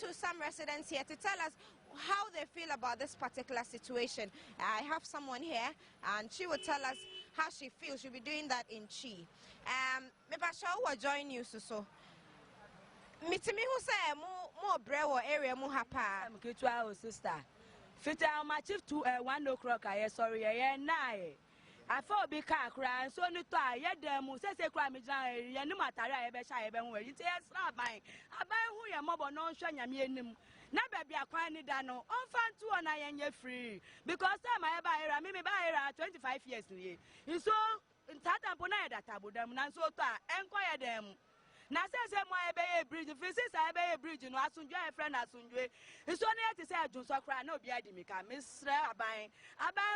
to some residents here to tell us how they feel about this particular situation. I have someone here, and she will tell us how she feels. She'll be doing that in Chi. Mepasha will join you, so. Mitimi who say more brew area mu hapa. I'm going to sister. Fita my chief to 1 o'clock. I sorry, I nine. I fought big car crying, so no tie, yet them says a crime is no matter. I bet I have where it is not mine. I buy who your mobile non shanya me. Never be a quine dano, on fan 2 and I ain't free. Because time I buy, maybe buy 25 years. You so in Tata Bonai that I would them, and so enquire them. Na say my be bridge, physics I be bridge, no asunjwe a friend asunjwe. It's only to say Jun Sokra no be adimika, Miss Aban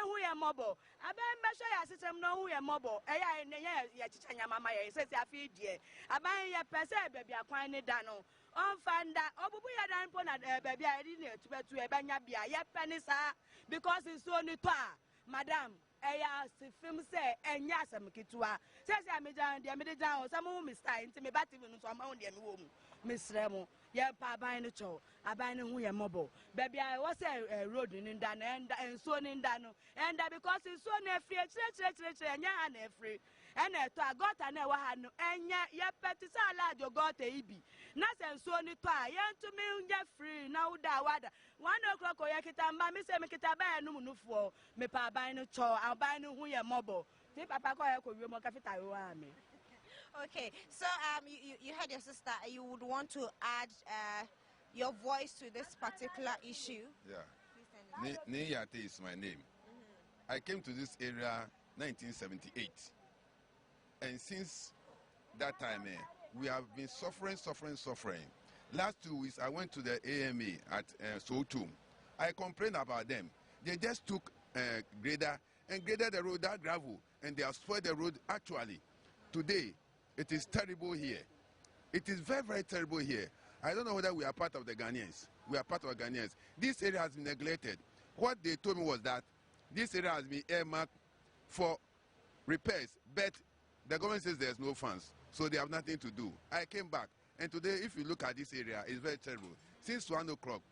who ya mobile. Aban Basha system no who ya mobile. Aya ya chichanya mama ya says ya feed ye. Aban ya pese baby a quine dano. On fanda, obubu ya dan pona baby I didn't to ebanya bia ya penisa because it's only twa, madam. Eya si film say enya asem kitua say me jan de me de jan some Mr. Nti me bati me so ma de me wo mu misre mu ye pa aban no cho aban no hu ye mobo baby I was a road ni nda na and so ni nda no and because so na free chire enya ha na free and to agota na wa ha no enya ye peti salad yo gota ibi na se so ni to a ye ntumi nya free na uda wada 1 o'clock ye kita mba me se me kita ba no mu no fo me pa aban no cho aban no hu ye mobo ti papa ko ye ko wi mo kafita yo ami. Okay, so you heard your sister. You would want to add your voice to this particular issue. Yeah. Niyate is my name. I came to this area 1978, and since that time, we have been suffering. Last 2 weeks, I went to the AMA at Sotum. I complained about them. They just took grader and graded the road, that gravel, and they have spoiled the road. Actually, today, it is terrible here. It is very, very terrible here. I don't know whether we are part of the Ghanaians. We are part of the Ghanaians. This area has been neglected. What they told me was that this area has been earmarked for repairs, but the government says there's no funds, so they have nothing to do. I came back, and today, if you look at this area, it's very terrible. Since 1 o'clock,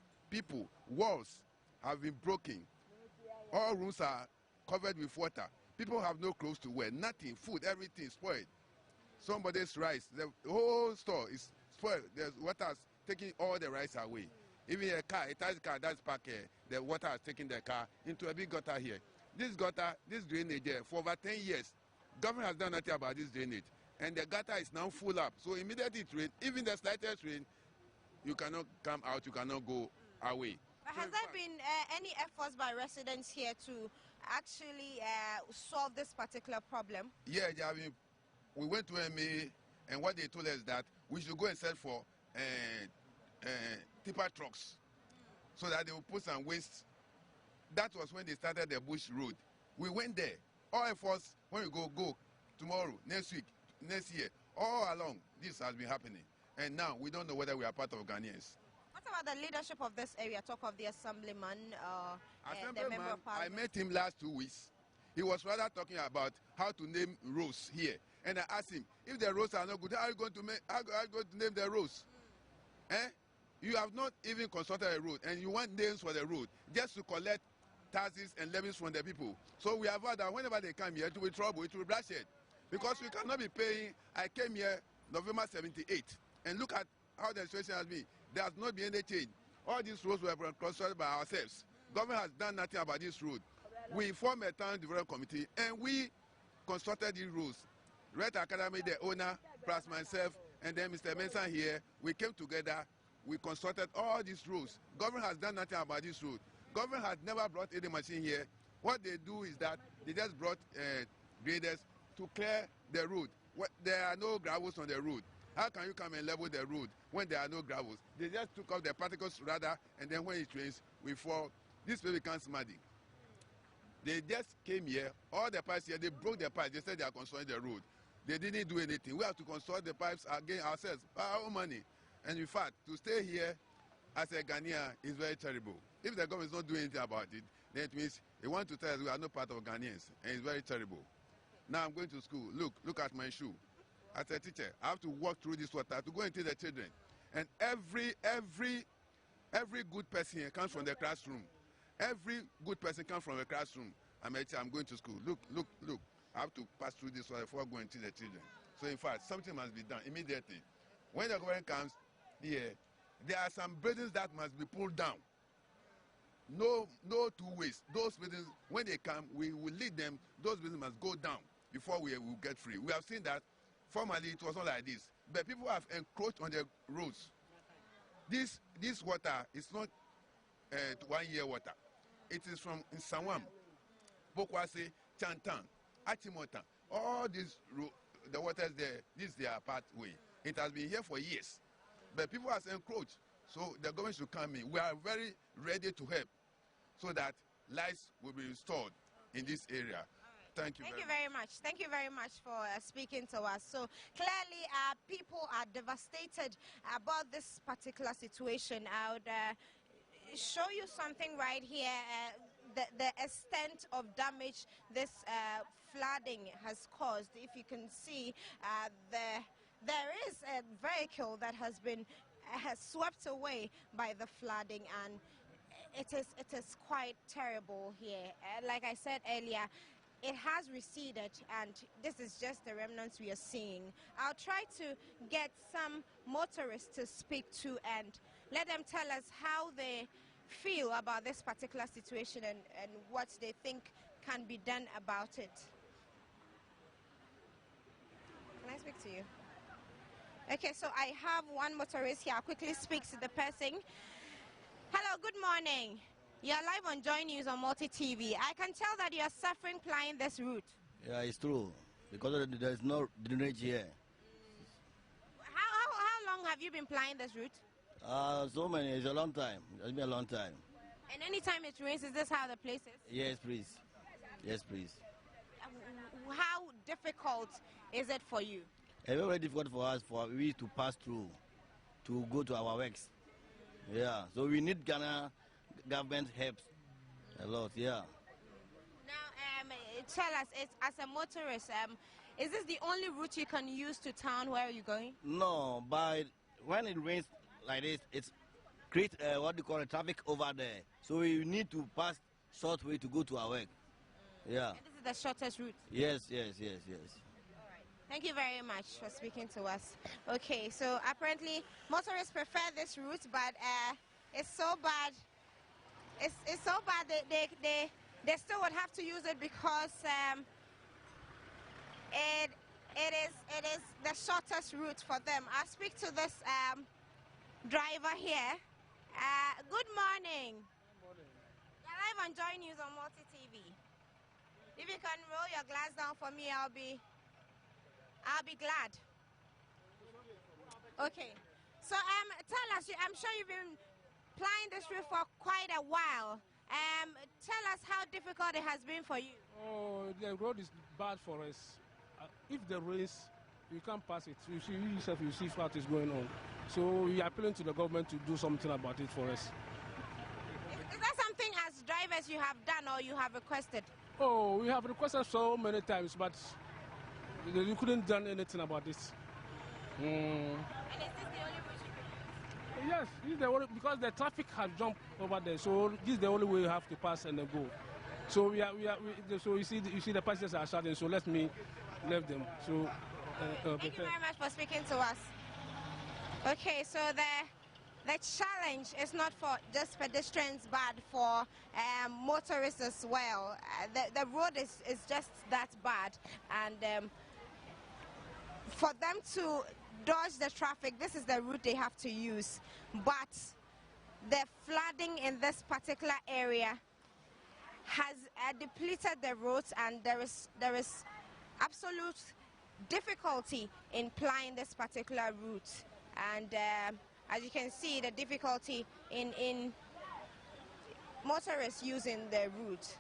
walls have been broken. All rooms are covered with water. People have no clothes to wear, nothing, food, everything spoiled. Somebody's rice, the whole store is spoiled. There's water taking all the rice away. Even a car, a taxi car that's parked here, the water has taken the car into a big gutter here. This gutter, this drainage here, for over 10 years, government has done nothing about this drainage. And the gutter is now full up. So immediately it rains, even the slightest rain, you cannot come out, you cannot go away. But has there been any efforts by residents here to actually solve this particular problem? Yeah, I mean, we went to MA, and what they told us that we should go and search for tipper trucks so that they will put some waste. That was when they started the Bush Road. We went there. All efforts, when we go tomorrow, next week, next year, all along, this has been happening. And now we don't know whether we are part of Ghanaians. What about the leadership of this area? Talk of the assemblyman, the member of parliament. I met him last 2 weeks. He was rather talking about how to name roads here. And I asked him, if the roads are not good, how are you going to name the roads? You have not even consulted a road, and you want names for the road just to collect taxes and levies from the people. So we have heard that whenever they come here, it will be trouble, it will be bloodshed. Because we cannot be paying. I came here November 78, and look at how the situation has been. There has not been any change. All these roads were constructed by ourselves. Government has done nothing about this road. We formed a town development committee, and we constructed these roads. Red Academy, the owner, plus myself, and then Mr. Mensah here, we came together, we constructed all these roads. Government has done nothing about this road. Government has never brought any machine here. What they do is that they just brought graders to clear the road. There are no gravels on the road. How can you come and level the road when there are no gravels? They just took off the particles rather, and then when it rains, we fall. This way becomes muddy. They just came here, all the pipes here, they broke the pipes. They said they are constructing the road. They didn't do anything. We have to construct the pipes again ourselves, our own money. And in fact, to stay here as a Ghanaian is very terrible. If the government is not doing anything about it, then it means they want to tell us we are not part of Ghanaians, and it's very terrible. Now I'm going to school. Look at my shoe. As a teacher, I have to walk through this water to go and teach the children. And every Every good person here comes from the classroom. Every good person comes from the classroom. I'm going to school. Look, look, look. I have to pass through this one before going to the children. So in fact, something must be done immediately. When the government comes here, there are some buildings that must be pulled down. No two ways. Those buildings, when they come, we will lead them. Those buildings must go down before we will get free. We have seen that formerly it was not like this, but people have encroached on the roads. This water is not 1 year water. It is from Nsawam, Bokwase, Chantan, Achimota. All these the waters there, this is their pathway. It has been here for years, but people have encroached. So the government should come in. We are very ready to help so that lives will be restored in this area. Thank you very much. Thank you very much for speaking to us. So clearly, people are devastated about this particular situation. I would show you something right here. The extent of damage this flooding has caused. If you can see, there is a vehicle that has been swept away by the flooding, and it is quite terrible here. Like I said earlier, it has receded, and this is just the remnants we are seeing. I'll try to get some motorists to speak to and let them tell us how they feel about this particular situation and what they think can be done about it. Can I speak to you? Okay, so I have one motorist here. I'll quickly speak to the person. Hello, good morning. You're live on Joy News on Multi TV. I can tell that you're suffering plying this route. Yeah, it's true, because there's no drainage here. How long have you been plying this route? So many. It's a long time. It's been a long time. And anytime it rains, is this how the place is? Yes, please. Yes, please. How difficult is it for you? It's very difficult for us, for we to pass through, to go to our works. Yeah, so we need Ghana government help a lot, yeah. Now, tell us, as a motorist, is this the only route you can use to town? Where are you going? No, but when it rains like this, it's create what you call a traffic over there. So we need to pass short way to go to our work. Yeah. And this is the shortest route? Yes. All right. Thank you very much for speaking to us. Okay, so apparently motorists prefer this route, but it's so bad. It's so bad they still would have to use it because it is the shortest route for them. I'll speak to this driver here. Good morning. Good morning. You're live on Joy News on Multi TV. If you can roll your glass down for me, I'll be glad. Okay. So tell us, I'm sure you've been plying this route for quite a while. Tell us how difficult it has been for you. Oh, the road is bad for us. If the rains, you can't pass it. You see what is going on. So we are appealing to the government to do something about it for us. Is that something as drivers you have done or you have requested? Oh, we have requested so many times, but we couldn't do anything about this. And is this the only route you can use? Yes, this is the only, because the traffic has jumped over there, so this is the only way we have to pass and then go. So so you see the passengers are shouting, so let me leave them. So thank you very much for speaking to us. Okay, so the challenge is not for just pedestrians, but for motorists as well. The road is just that bad, and for them to dodge the traffic, this is the route they have to use. But the flooding in this particular area has depleted the roads, and there is absolute difficulty in plying this particular route. And as you can see, the difficulty in motorists using the route.